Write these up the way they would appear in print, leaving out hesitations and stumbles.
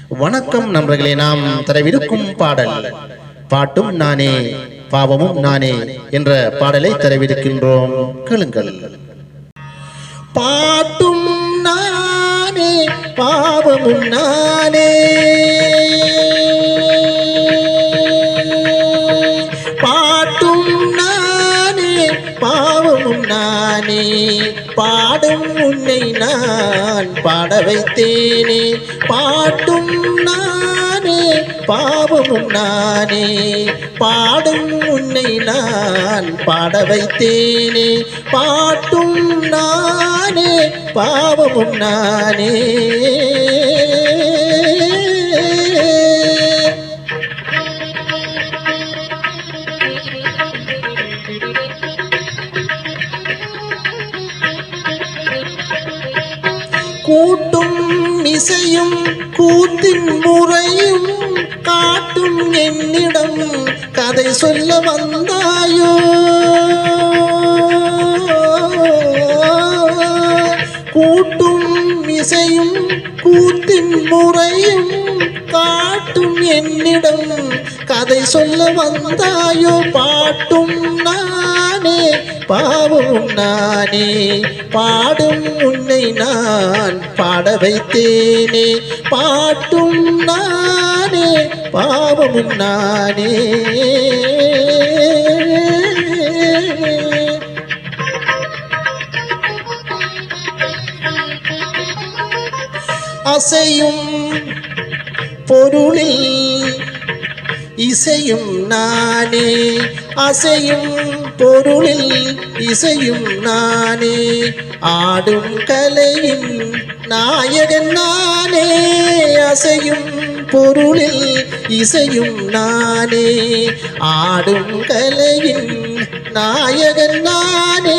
வணக்கம் நண்பர்களே, நாம் தரவிருக்கும் பாடல் பாட்டும் நானே பாவமும் நானே என்ற பாடலை தரவிருக்கின்றோம். கேளுங்கள். பாட்டும் நானே பாவமும் நானே, பாட்டும் நானே பாவமும் நானே, பாடும் உன்னை நான் பாட வைத்தேனே. பாட்டும் நானே பாவமும் நானே, பாடும் உன்னை நான் பாட வைத்தேனே. பாட்டும் நானே பாவமும் நானே. கூட்டும் இசையும் கூத்தின் முறையும் காட்டும் என்னிடம் கதை சொல்ல வந்தாயோ. கூட்டும் இசையும் கூத்தின் முறையும் காட்டும் என்னிடம் கதை சொல்ல வந்தாயோ. பாட்டும் நானே பாவமும் நானே, பாடும் உன்னை நான் பாட வைத்தேனே. பாட்டும் நானே பாவமும் நானே. அசையும் பொருளில் இசையும் நானே, அசையும் பொருளில் இசையும் நானே, ஆடும் கலையின் நாயகன் நானே. அசையும் பொருளில் இசையும் நானே, ஆடும் கலையின் நாயகன் நானே.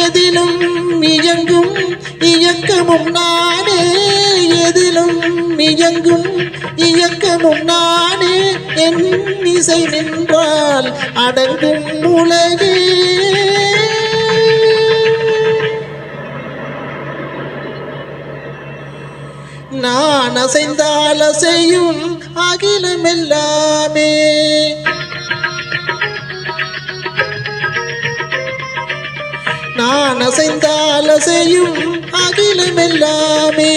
எதிலும் இயங்கும் இயக்கமும் நானே, எதிலும் இயங்கும் இயக்கமும் நானே. என் இசை நின்றால் அடங்கும் உலகே. நான் அசைந்தால் அசையும் அகிலமெல்லாமே. நான் அசைந்தால் அசையும் அகிலமெல்லாமே.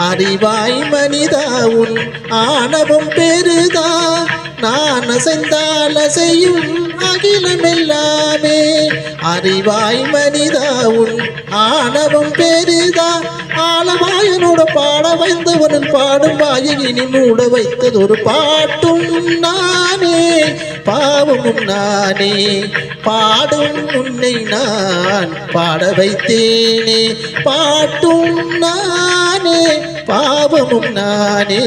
அறிவாய் மனிதா உன் ஆணவம் பெருதா. நான் அசைந்தால் அசையும் அகிலமெல்லாமே. அறிவாய் மனிதா உன் ஆணவம் பெருதா. ஆலவாயனோட பாட வைத்தவனும் பாடும் வாயை இனி மூட வைத்தது ஒரு பாட்டும் நானே பாவமும் நானே. பாடும் உன்னை நான் பாட வைத்தேனே. பாட்டும் நானே பாவமும் நானே.